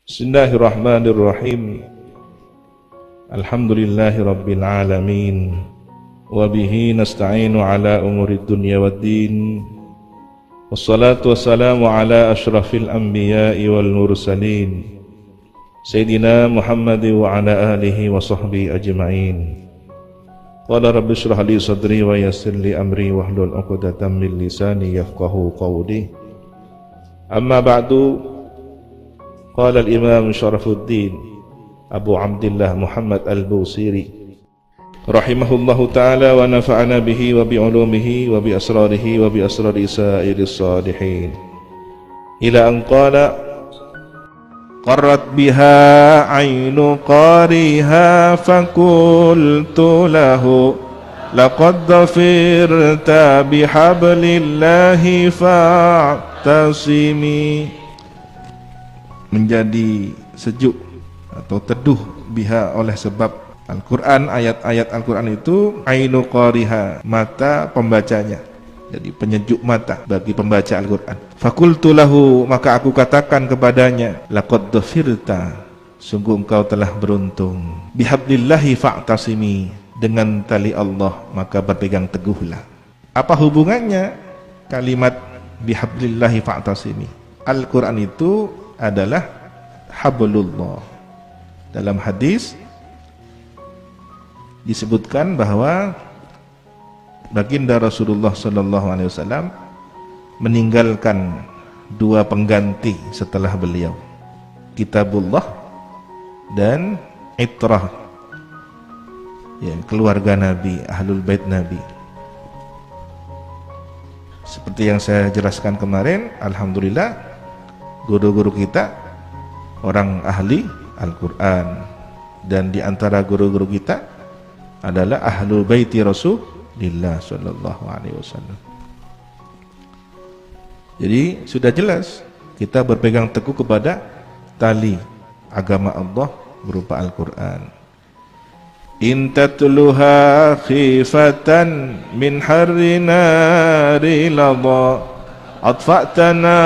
Bismillahirrahmanirrahim. Alhamdulillahi rabbil alamin. Wa bihi nasta'inu ala umurid dunya waddin. Wassalatu wassalamu ala ashrafil anbiya'i wal mursalin, Sayyidina Muhammad wa ala alihi wa sahbihi ajma'in. Qala rabbi shrah li sadri wa yassir li amri wahlul 'uqdatam min lisani yafqahu qawli. Amma ba'du. Qala al-Imam Syarafuddin Abu Abdillah Muhammad al-Busiri rahimahullahu ta'ala wa nafa'ana bihi wa bi'ulumihi wa bi asrarihi wa bi asrari sa'iris salihin ila an qala qarrat biha 'ainu qariha fakultu lahu laqad dhafirta bihablillahi fa'tasimi. Menjadi sejuk atau teduh biha oleh sebab Al-Quran, ayat-ayat Al-Quran itu ainu qariha, mata pembacanya, jadi penyejuk mata bagi pembaca Al-Quran. Fakultu lahu, maka aku katakan kepadanya, laqad dhafirta, sungguh engkau telah beruntung. Bihablillahi fa'tasimi, dengan tali Allah maka berpegang teguhlah. Apa hubungannya kalimat bihablillahi fa'tasimi? Al-Quran itu adalah hablullah. Dalam hadis disebutkan bahwa baginda Rasulullah SAW meninggalkan dua pengganti setelah beliau, kitabullah dan itrah, ya, keluarga Nabi, ahlul bait Nabi. Seperti yang saya jelaskan kemarin, alhamdulillah guru-guru kita orang ahli Al-Quran, dan di antara guru-guru kita adalah ahlul baiti Rasulullah sallallahu alaihi wasallam. Jadi sudah jelas kita berpegang teguh kepada tali agama Allah berupa Al-Quran. In tatluha khifatan min harri nari ladha atfa'tana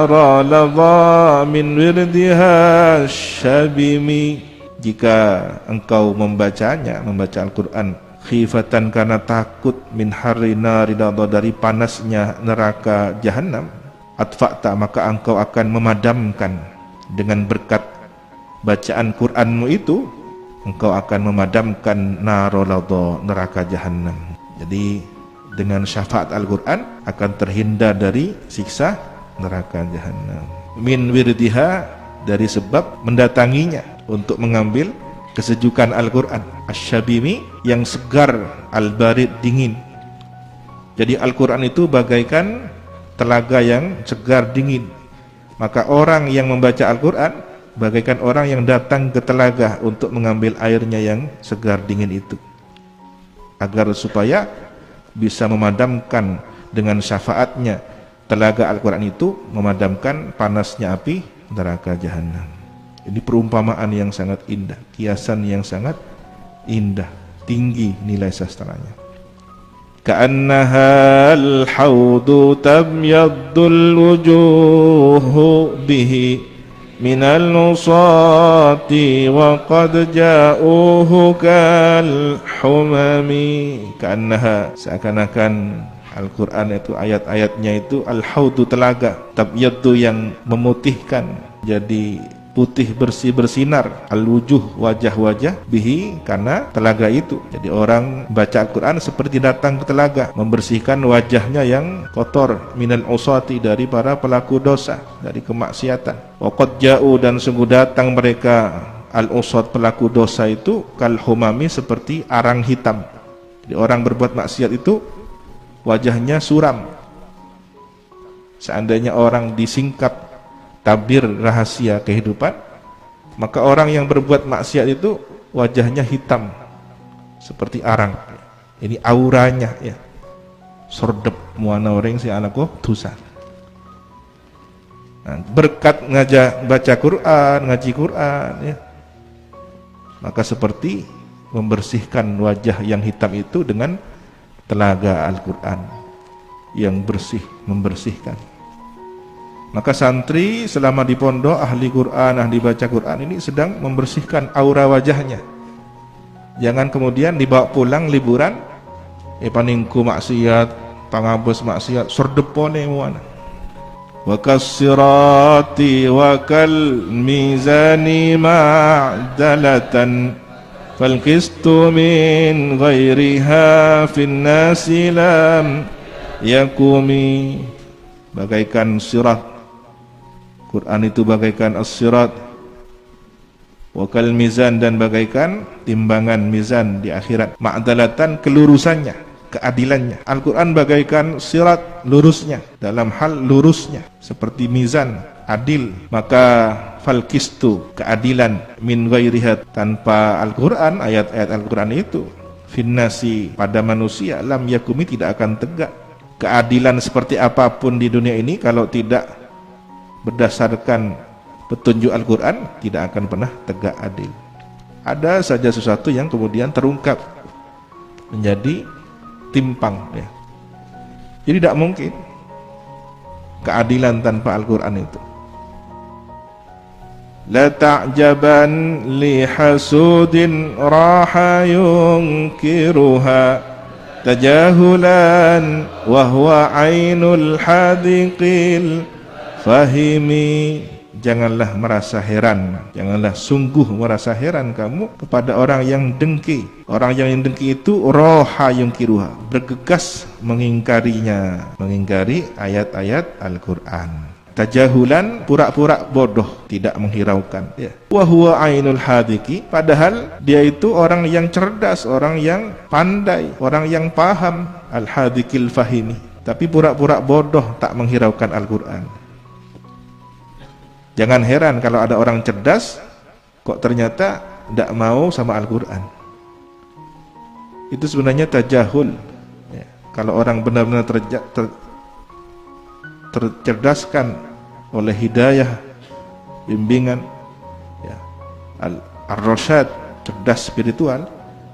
ralava min wirdiha syabimi. Jika engkau membacanya, membaca Al-Quran, khifatan, karena takut, min harri naridadha, dari panasnya neraka jahanam, atfa'ta, maka engkau akan memadamkan dengan berkat bacaan Quranmu itu, engkau akan memadamkan naroladha, neraka jahanam. Jadi dengan syafaat Al-Quran akan terhindar dari siksa neraka jahanam. Min wirdiha, dari sebab mendatanginya untuk mengambil kesejukan Al-Quran. Asyabimi, yang segar, al-barid, dingin. Jadi Al-Quran itu bagaikan telaga yang segar dingin. Maka orang yang membaca Al-Quran bagaikan orang yang datang ke telaga untuk mengambil airnya yang segar dingin itu, agar supaya bisa memadamkan dengan syafaatnya telaga Al-Quran itu, memadamkan panasnya api neraka jahanam. Ini perumpamaan yang sangat indah, kiasan yang sangat indah, tinggi nilai sastranya. Ka'annaha al-hawdu tamyaddul wujuhu bihi minal nusati wa qad ja'uhu kal humami. Ka'annaha, seakan-akan Al-Quran itu ayat-ayatnya itu al-haudu, telaga, tabyaddu, yang memutihkan, jadi putih bersih bersinar, al-wujuh, wajah-wajah, bihi, karena telaga itu. Jadi orang baca Al-Quran seperti datang ke telaga, membersihkan wajahnya yang kotor, minal usati, dari para pelaku dosa, dari kemaksiatan. Wa qad ja'u, dan sungguh datang mereka, al-usat, pelaku dosa itu, kal humami, seperti arang hitam. Jadi orang berbuat maksiat itu wajahnya suram. Seandainya orang disingkap tabir rahasia kehidupan, maka orang yang berbuat maksiat itu wajahnya hitam seperti arang. Ini auranya, ya, sordep muana orang si anakku dosa. Nah, berkat baca Quran, ngaji Quran, ya, maka seperti membersihkan wajah yang hitam itu dengan telaga Al-Quran yang bersih, membersihkan. Maka santri selama di pondok, ahli Quran, ahli baca Quran ini sedang membersihkan aura wajahnya. Jangan kemudian dibawa pulang liburan, paningku maksiat, pangabos maksiat, sordepone muana. Wa kasirati wa kal mizani ma'dalatan fal qistu min ghairiha fin nasi lam yakumi. Bagaikan sirat, Quran itu bagaikan as-sirat, wakal mizan, dan bagaikan timbangan mizan di akhirat, ma'dalatan, kelurusannya, keadilannya. Al-Quran bagaikan sirat, lurusnya, dalam hal lurusnya, seperti mizan, adil. Maka falkistu, keadilan, min ghairihat, tanpa Al-Quran, ayat-ayat Al-Quran itu, finnasi, pada manusia, lam yakumi, tidak akan tegak. Keadilan seperti apapun di dunia ini, kalau tidak berdasarkan petunjuk Al-Quran, tidak akan pernah tegak adil. Ada saja sesuatu yang kemudian terungkap menjadi timpang, ya. Jadi tidak mungkin keadilan tanpa Al-Quran itu. La ta'jaban li hasudin raha yunkiruha tajahulan wa huwa ainul hadiqil fahimi. Janganlah merasa heran, janganlah sungguh merasa heran kamu kepada orang yang dengki. Orang yang dengki itu roha yungkiruha, bergegas mengingkarinya, mengingkari ayat-ayat Al-Quran. Tajahulan, pura-pura bodoh, tidak menghiraukan, ya. Wa huwa ainul hadiki, padahal dia itu orang yang cerdas, orang yang pandai, orang yang paham, al-hadikil fahimi, tapi pura-pura bodoh, tak menghiraukan Al-Quran. Jangan heran kalau ada orang cerdas kok ternyata tidak mau sama Al-Quran. Itu sebenarnya tajahul, ya. Kalau orang benar-benar tercerdaskan oleh hidayah, bimbingan, ya, ar-rasyad, cerdas spiritual,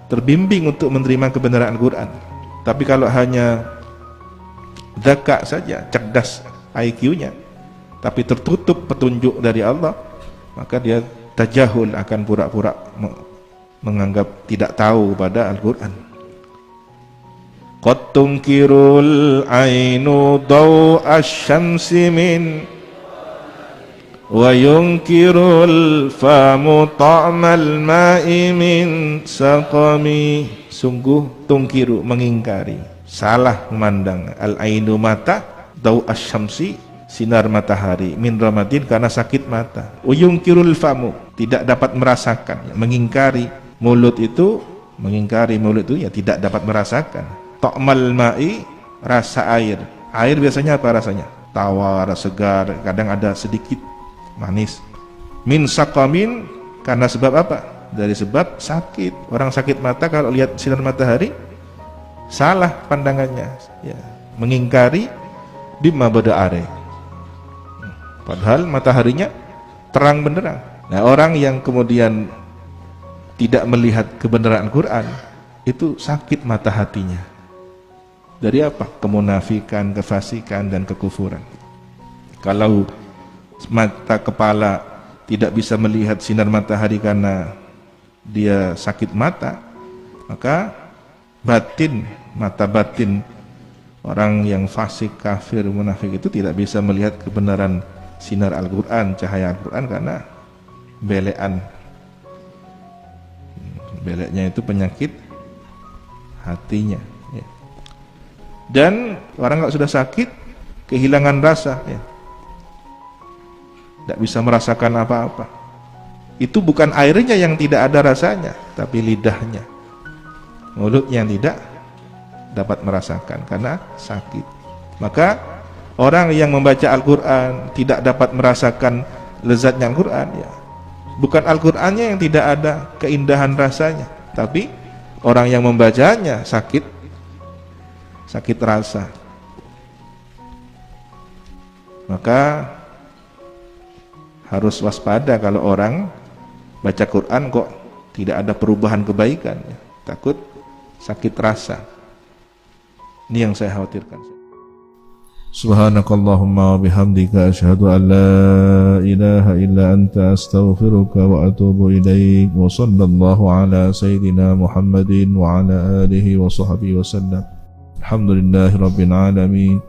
terbimbing untuk menerima kebenaran Al-Quran. Tapi kalau hanya dzaka saja, cerdas IQ-nya, tapi tertutup petunjuk dari Allah, maka dia tajahul, akan pura-pura menganggap tidak tahu pada Al-Quran. Qad tunkirul ainu daw asy-syamsi min wa yunkirul famu ta'mal ma'i min saqami. Sungguh tungkiru, mengingkari, salah memandang, al-ainu mata, daw asy-syamsi, sinar matahari, min ramadin, karena sakit mata. Uyungkirul famu, tidak dapat merasakan, mengingkari mulut itu, mengingkari mulut itu, ya tidak dapat merasakan. Ta'mal ma'i, rasa air. Air biasanya apa rasanya? Tawar, segar, kadang ada sedikit manis. Min saqamin, karena sebab apa? Dari sebab sakit. Orang sakit mata kalau lihat sinar matahari salah pandangannya, ya, mengingkari bima bada are. Padahal mataharinya terang benderang. Nah, orang yang kemudian tidak melihat kebenaran Al-Quran, itu sakit mata hatinya. Dari apa? Kemunafikan, kefasikan, dan kekufuran. Kalau mata kepala tidak bisa melihat sinar matahari karena dia sakit mata, maka batin, mata batin orang yang fasik, kafir, munafik itu tidak bisa melihat kebenaran sinar Al-Quran, cahaya Al-Quran, karena belean. Beleknya itu penyakit hatinya, ya. Dan orang kalau sudah sakit, kehilangan rasa, ya, tidak bisa merasakan apa-apa. Itu bukan airnya yang tidak ada rasanya, tapi lidahnya, mulutnya yang tidak dapat merasakan karena sakit. Maka orang yang membaca Al-Quran tidak dapat merasakan lezatnya Al-Quran, ya, bukan Al-Qurannya yang tidak ada keindahan rasanya, tapi orang yang membacanya sakit rasa. Maka harus waspada kalau orang baca Quran kok tidak ada perubahan kebaikan, ya. Takut sakit rasa. Ini yang saya khawatirkan. Subhanakallahumma wa bihamdika asyhadu an la ilaha illa anta astaghfiruka wa atubu ilaik. Wa sallallahu ala sayyidina Muhammadin wa ala alihi wa sahbihi wa sallam. Alhamdulillahi rabbil alamin.